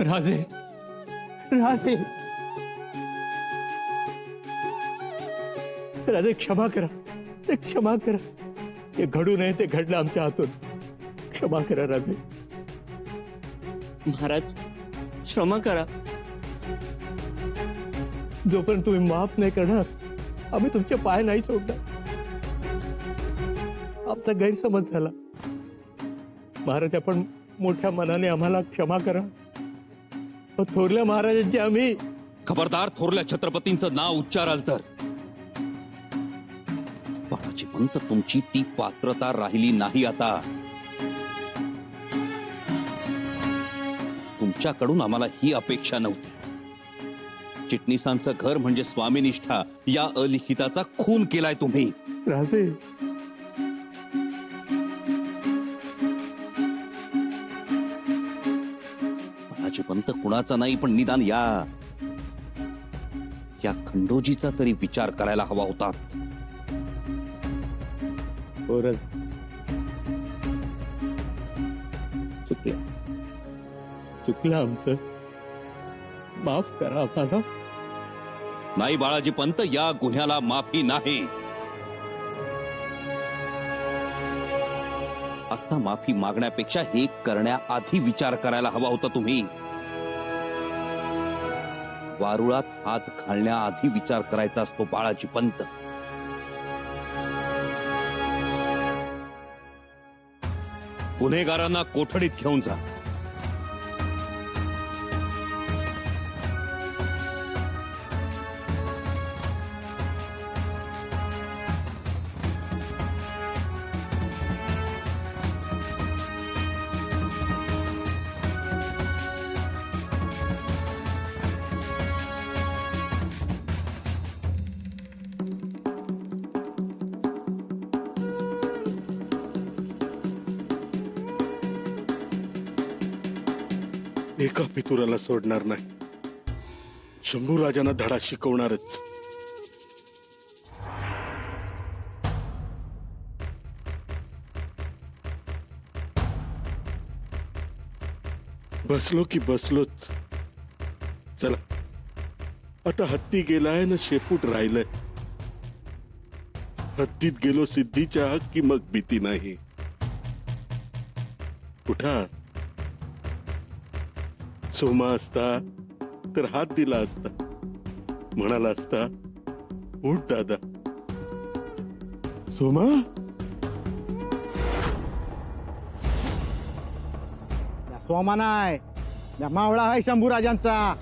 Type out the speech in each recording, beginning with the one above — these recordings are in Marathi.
राजे राजे राजे क्षमा करा, ते क्षमा करा. हे घडू नये ते घडलं आमच्या हातून. क्षमा करा राजे. महाराज क्षमा करा. जोपर्यंत तुम्ही माफ नाही करणार आम्ही तुमचे पाय नाही सोडणार. आमचा गैरसमज झाला महाराज. आपण मोठ्या मनाने आम्हाला क्षमा करा. थोरल्या महाराजांची आम्ही. खबरदार थोरल्या छत्रपतींचं नाव उच्चाराल तर बाळाजी पंत तुमची ती पात्रता राहिली नाही. आता तुमच्याकडून आम्हाला ही अपेक्षा नव्हती. चिटणीसांचं घर म्हणजे स्वामीनिष्ठा या अलिखिताचा खून केलाय तुम्ही. राजे बाळाजी पंत कुणाचा नाही पण निदान या खंडोजीचा तरी विचार करायला हवा होता. चुकलं आमचं. माफ करा आम्हाला. नाही बाळाजी पंत, या गुन्ह्याला माफी नाही. आता माफी मागण्यापेक्षा हे करण्याआधी विचार करायला हवा होता तुम्ही. वारुळात हात घालण्याआधी विचार करायचा असतो बाळाजी पंत. गुन्हेगारांना कोठडीत घेऊन जा. एका पितुराला सोडणार नाही. शंभूराजांना धडा शिकवणारच. बसलो की बसलोच. चला आता हत्ती गेलाय ना शेपूट राहिलंय. हत्तीत गेलो सिद्धीच्या की मग भीती नाही. उठा. सोमा असता तर हात दिला असता. म्हणाला असता उठ दादा. सोमा सोमा नाही, मावळा आहे शंभूराजांचा.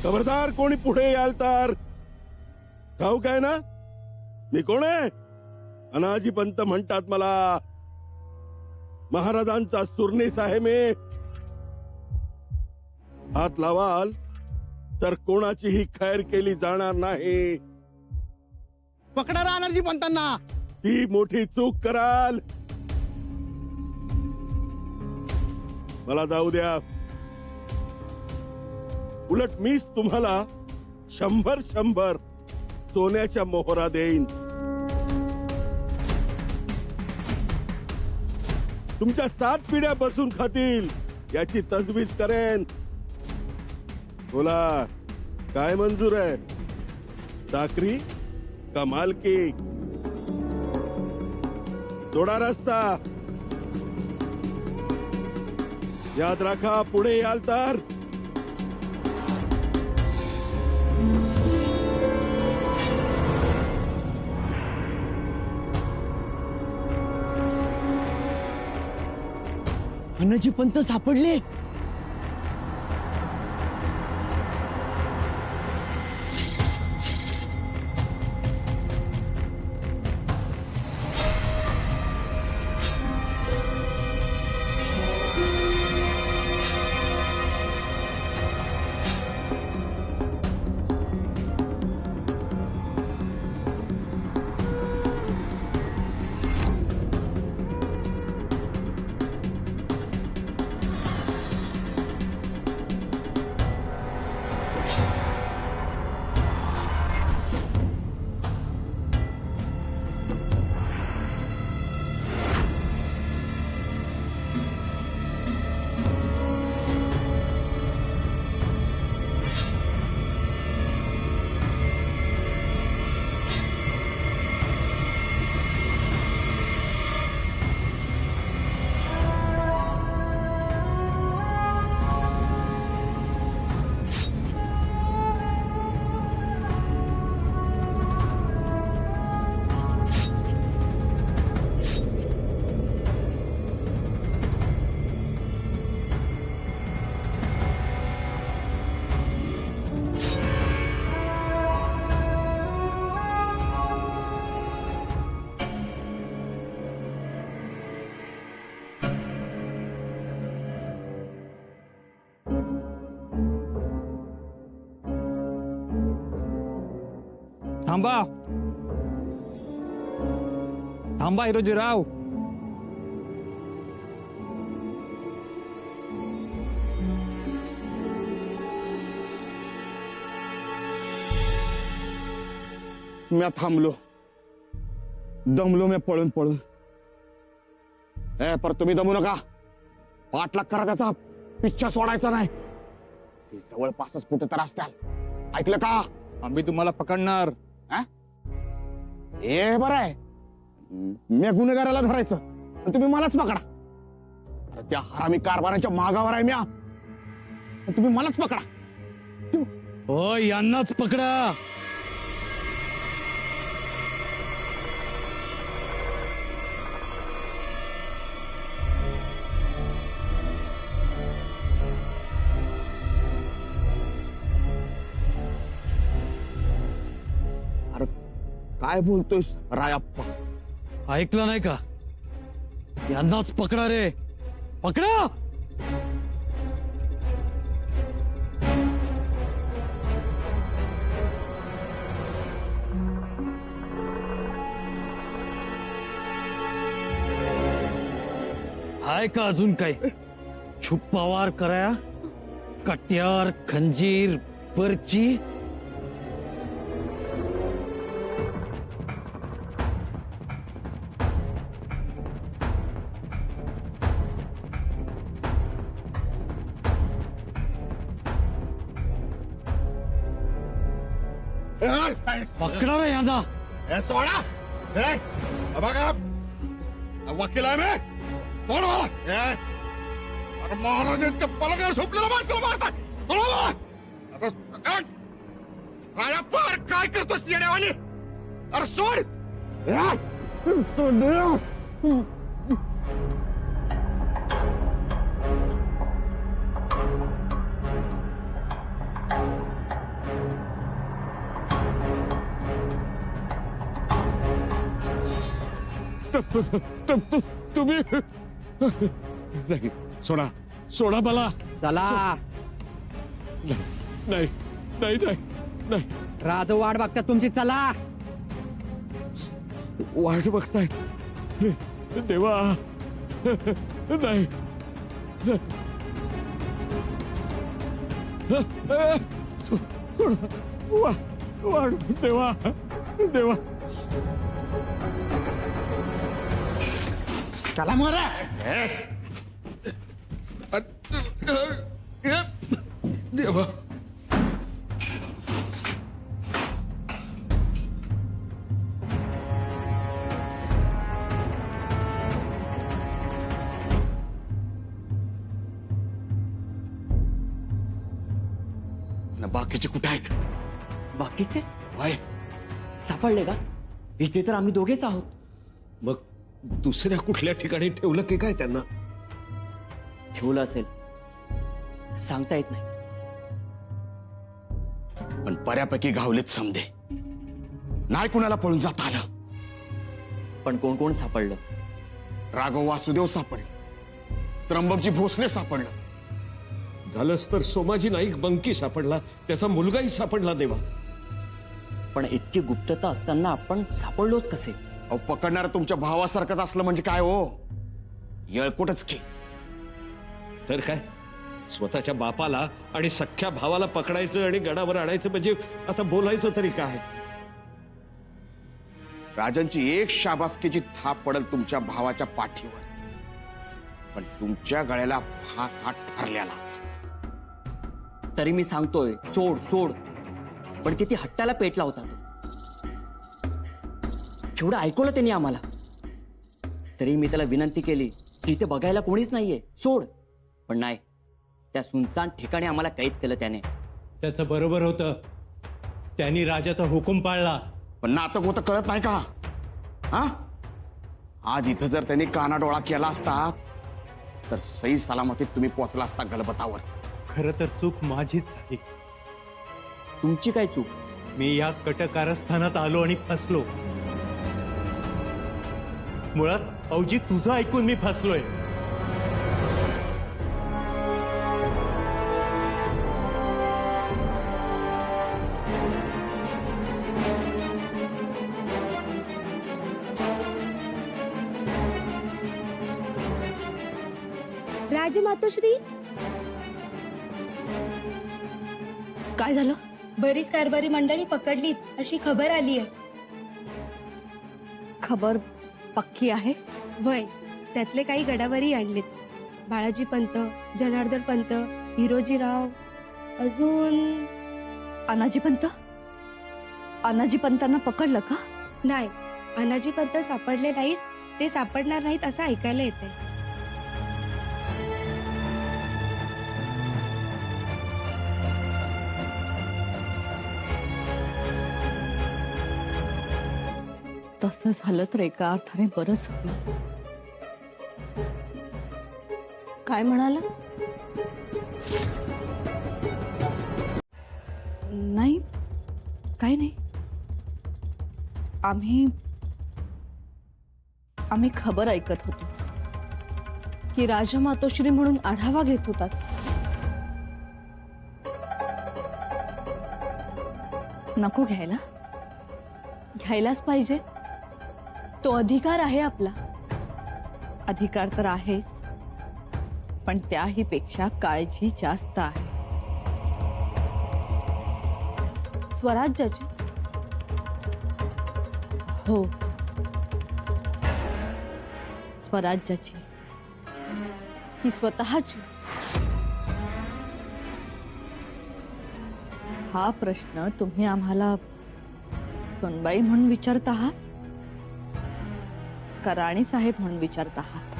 खबरदार कोणी पुढे याल तर ठाऊक आहे ना मी कोण आहे? अनाजी पंत म्हणतात मला. महाराजांचा सुरनीस आहे मी. हात लावाल तर कोणाचीही खैर केली जाणार नाही. पकडा राहणारजी पंतांना. ती मोठी चूक कराल. मला जाऊ द्या. उलट मीच तुम्हाला 100 सोन्याच्या मोहरा देईन. तुमच्या 7 पिढ्या बसून खातील याची तजवीज करेन. बोला काय मंजूर आहे? चाकरी का मालकी? जोडा रस्ता. याद राखा पुढे याल तर अनाजी पंत सापडले. थांबा थांबा हिरोजीराव. मी थांबलो. दमलो मी पळून पळून. पर तुम्ही दमू नका. पाठलाग करा त्याचा. पिच्छा सोडायचा नाही. ते जवळपासच कुठे तर असत्याल. ऐकलं का? आम्ही तुम्हाला पकडणार. हे बरं आहे. मी गुन्हेगाराला धरायचं आणि तुम्ही मलाच पकडा. अरे त्या हरामी कारभाराच्या मागावर आहे म्या. तुम्ही मलाच पकडा. हो यांनाच पकडा. काय बोलतोयस रायप्पा? ऐकलं नाही का? यांनाच पकडा रे. पकडा. आहे का अजून काय? छुप्पावार कराया, कट्यार, खंजीर, पर्ची. पकडा रे यांना. सोडा. बघा वकील आहे मी. कोण मला? अरे महाराजांच्या पलंगावर झोपलेला माणसाला मारतात. रायप्पा काय करतोस येड्यावानी? अरे सोड. तुम्ही नाही, सोडा सोडा मला. चला नाही नाही नाही नाही राजू वाट बघता तुमची, चला. वाट बघताय देवा. नाही वाट देवा देवा. चला मारा. देवा. बाकीचे कुठे आहेत? बाकीचे वाय सापडले का? इथे तर आम्ही दोघेच आहोत. मग दुसऱ्या कुठल्या ठिकाणी ठेवलं की काय त्यांना? ठेवलं असेल, सांगता येत नाही. पण बऱ्यापैकी गावलेच समजे. नाही कुणाला पळून जाता आलं. पण कोण कोण सापडलं? राघव वासुदेव सापडलं, त्र्यंबकजी भोसले सापडलं. झालंच तर सोमाजी नाईक बंकी सापडला, त्याचा मुलगाही सापडला देवा. पण इतकी गुप्तता असताना आपण सापडलोच कसे? अहो, पकडणार तुमच्या भावासारखंच असलं म्हणजे काय हो? येळकोटच की. तर काय, स्वतःच्या बापाला आणि सख्ख्या भावाला पकडायचं आणि गडावर आणायचं म्हणजे आता बोलायचं तरी काय? राजांची एक शाबासकीची थाप पडल तुमच्या भावाच्या पाठीवर, पण तुमच्या गळ्याला फास हा ठरलेलाच. तरी मी सांगतोय सोड सोड, पण किती हट्टाला पेटला होता तो. केवढं ऐकवलं त्यांनी आम्हाला. तरी मी त्याला विनंती केली की इथे बघायला कोणीच नाहीये, सोड. पण नाही, त्या सुनसान ठिकाणी आम्हाला कैद केलं त्याने. त्याचं बरोबर होतं, त्यांनी राजाचा हुकूम पाळला. पण नाटक होतं कळत नाही का? हा, आज इथं जर त्यांनी कानाडोळा केला असता तर सही सलामतीत तुम्ही पोहोचला असता गलबतावर. खरं तर चूक माझीच झाली. तुमची काय चूक? मी या कटकारस्थानात आलो आणि फसलो. मुळात अवजी तुझं ऐकून मी फसलोय. राजमातोश्री, काय झालं? बरीच कारभारी मंडळी पकडलीत अशी खबर आली आहे. खबर पक्की आहे? वय, त्यातले काही गडावरी आणलेत. बाळाजी पंत, जनार्दन पंत, हिरोजीराव, अजून अनाजी पंत? अनाजी पंतांना पकडलं का? नाही, अनाजी पंत सापडले नाहीत, ते सापडणार नाहीत असं ऐकायला येतंय. तसं झालं तर एका अर्थाने बरंच होईल. काय म्हणाला? नाही, काही नाही. आम्ही खबर ऐकत होतो की राजमातोश्री म्हणून आढावा घेत होतात. नको घ्यायला? घ्यायलाच पाहिजे. तो अधिकार आहे आपला. अधिकार तर आहे, पण त्याही पेक्षा काळजी जास्त आहे. स्वराज्याची? हो, स्वराज्याची. ही स्वतःची? हा प्रश्न तुम्ही आम्हाला सोनबाई म्हणून विचारत आहात का राणी साहेब म्हणून विचारत आहात?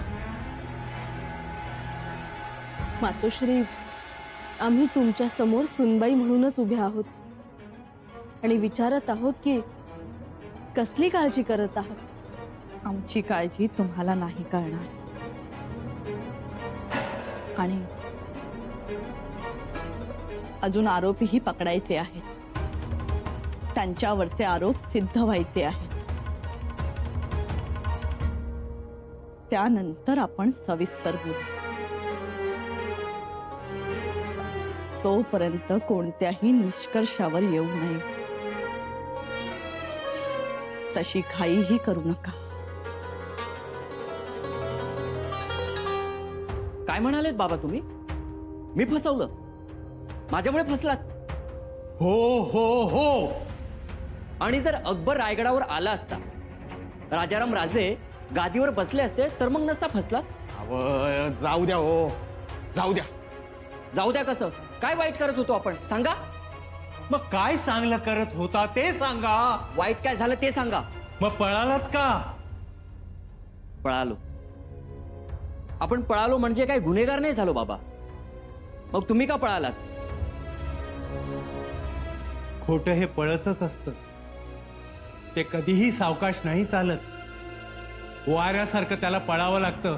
मातोश्री, आम्ही तुमच्या समोर सुनबाई म्हणूनच उभे आहोत आणि विचारत आहोत की कसली काळजी करत आहात. आमची काळजी तुम्हाला नाही कळणार. आणि अजून आरोपीही पकडायचे आहेत. त्यांच्यावरचे आरोप सिद्ध व्हायचे आहेत. त्यानंतर आपण सविस्तर बोलू. तोपर्यंत कोणत्याही निष्कर्षावर येऊ नये. तशी घाईही करू नका. काय म्हणालेत बाबा तुम्ही? मी फसवलं? माझ्यामुळे फसलात? हो हो हो. आणि जर अकबर रायगडावर आला असता, राजाराम राजे गादीवर बसले असते, तर मग नसता फसला? अहो, जाऊ द्या हो, जाऊ द्या. जाऊ द्या कसं? काय वाईट करत होतो आपण सांगा? मग काय चांगलं करत होता ते सांगा. वाईट काय झालं ते सांगा. मग पळालात का? पळालो. आपण पळालो म्हणजे काय गुन्हेगार नाही झालो बाबा. मग तुम्ही का पळालात? खोटं हे पळतच असतं. ते कधीही सावकाश नाही चालत. वाऱ्यासारखं त्याला पळावं लागतं.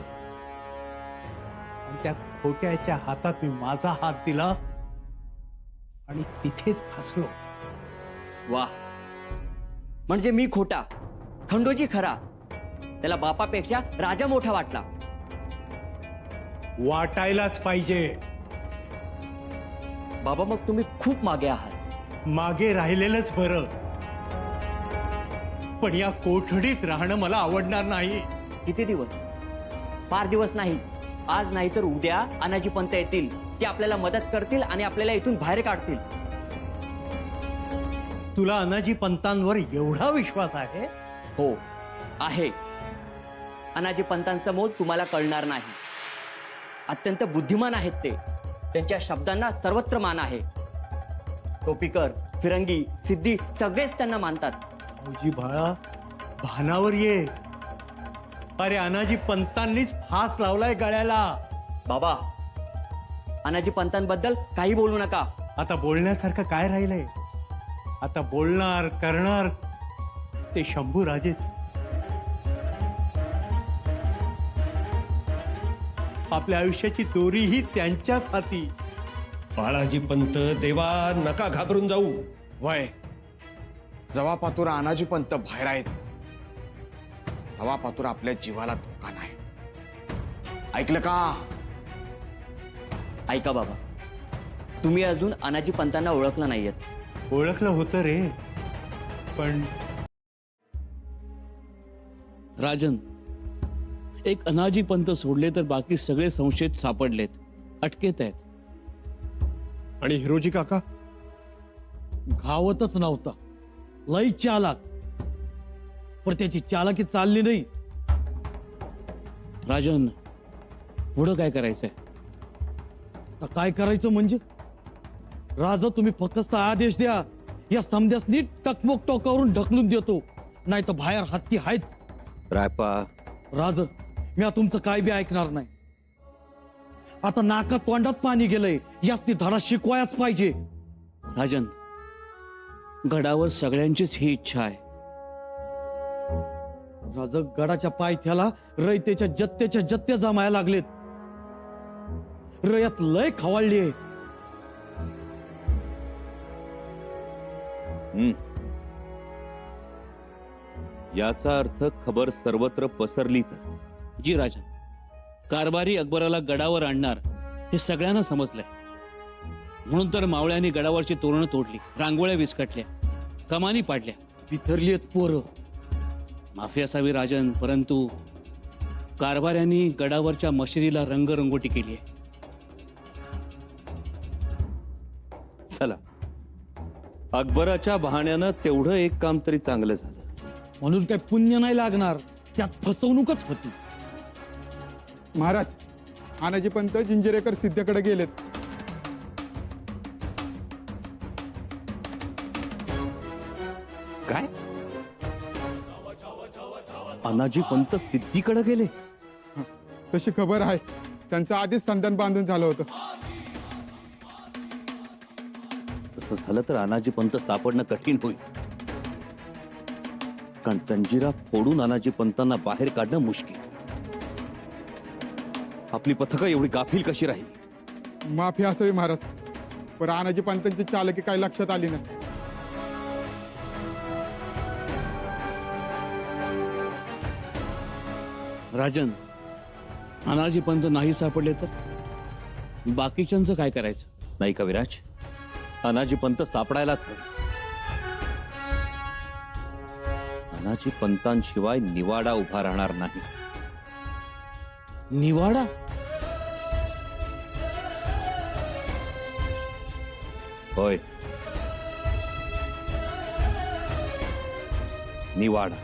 आणि त्या खोट्याच्या हातात मी माझा हात दिला आणि तिथेच फसलो. वाह, म्हणजे मी खोटा, खंडोजी खरा. त्याला बापापेक्षा राजा मोठा वाटला. वाटायलाच पाहिजे. बाबा मग तुम्ही खूप मागे आहात. मागे राहिलेलंच बरं. पण या कोठडीत राहणं मला आवडणार नाही. किती दिवस? फार दिवस नाही. आज नाही तर उद्या अनाजी पंत येतील. ते आपल्याला मदत करतील आणि आपल्याला इथून बाहेर काढतील. तुला अनाजी पंतांवर एवढा विश्वास आहे? हो आहे. अनाजी पंतांचं मोल तुम्हाला कळणार नाही. अत्यंत बुद्धिमान आहेत ते. त्यांच्या शब्दांना सर्वत्र मान आहे. टोपीकर, फिरंगी, सिद्धी सगळेच त्यांना मानतात. भाऊजी बाळा, भानावर ये. अरे अनाजी पंतांनीच फास लावलाय गळ्याला. बाबा, अनाजी पंतांबद्दल काही बोलू नका. आता बोलण्यासारखं काय राहिलंय? आता बोलणार करणार ते शंभूराजेच. आपल्या आयुष्याची दोरीही त्यांच्याच हाती. बाळाजी पंत, देवा नका घाबरून जाऊ. वय जवा पातूर अनाजी पंत बाहेर आहेत, तवा पातूर आपल्या जीवाला धोका नाही. ऐकलं का? ऐका बाबा, तुम्ही अजून अनाजी पंतांना ओळखलं नाहीयेत. ओळखलं होतं रे, पण राजन, एक अनाजी पंत सोडले तर बाकी सगळे संशयित सापडलेत, अटकेत आहेत. आणि हिरोजी काका घावतच नव्हता. लई चालाक, पण त्याची चालाकी चालली नाही. राजन, पुढं काय करायचंय? आता काय करायचं म्हणजे? राजा, तुम्ही फक्त आदेश द्या. या समध्यास नीट टकमोक टोकावरून ढकलून देतो, नाही तर बाहेर हत्ती आहेच. रायपा, राज, मी तुमचं काय बी ऐकणार नाही. आता नाकात तोंडात पाणी गेलंय. यासनी धडा शिकवायच पाहिजे. राजन, गडावर सगळ्यांचीच ही इच्छा आहे. राज, गडाच्या पायथ्याला रयतेच्या जत्तेच्या जत्ते जमायला लागलेत. रयात लय खवाळली आहे. याचा अर्थ खबर सर्वत्र पसरली तर? जी राजन, कारभारी अकबराला गडावर आणणार हे सगळ्यांना समजलंय. म्हणून तर मावळ्यांनी गडावरची तोरणं तोडली, रांगोळ्या विस्कटल्या, कमानी पाडल्या. बिथरली आहेत पोरं. माफी असावी राजन, परंतु कारभाऱ्यांनी गडावरच्या मशिदीला रंगरंगोटी केली आहे. चला, अकबराच्या बहाण्यानं तेवढं एक काम तरी चांगलं झालं. म्हणून काही पुण्य नाही लागणार, त्यात फसवणूकच होती. महाराज, आनाजी पंत जिंजिरेकर सिद्धकडे गेलेत. काय? अनाजी पंत सिद्धीकडे गेले? तशी खबर आहे. त्यांचं आधीच संधान बांधून झालं होतं. तसं झालं तर अनाजी पंत सापडणं कठीण होईल. कारण जंजिरा फोडून अनाजी पंतांना बाहेर काढणं मुश्किल. आपली पथकं एवढी गाफील कशी राहील? माफी असावी महाराज, पण आनाजी पंतांची चालकी काही लक्षात आली नाही. राजन, अनाजी पंत नाही सापडले तर बाकीच्यांचं काय करायचं? नाही का विराज? अनाजी पंत सापडायलाच हवे. अनाजी पंतांशिवाय निवाडा उभा राहणार नाही. निवाडा? होय, निवाडा.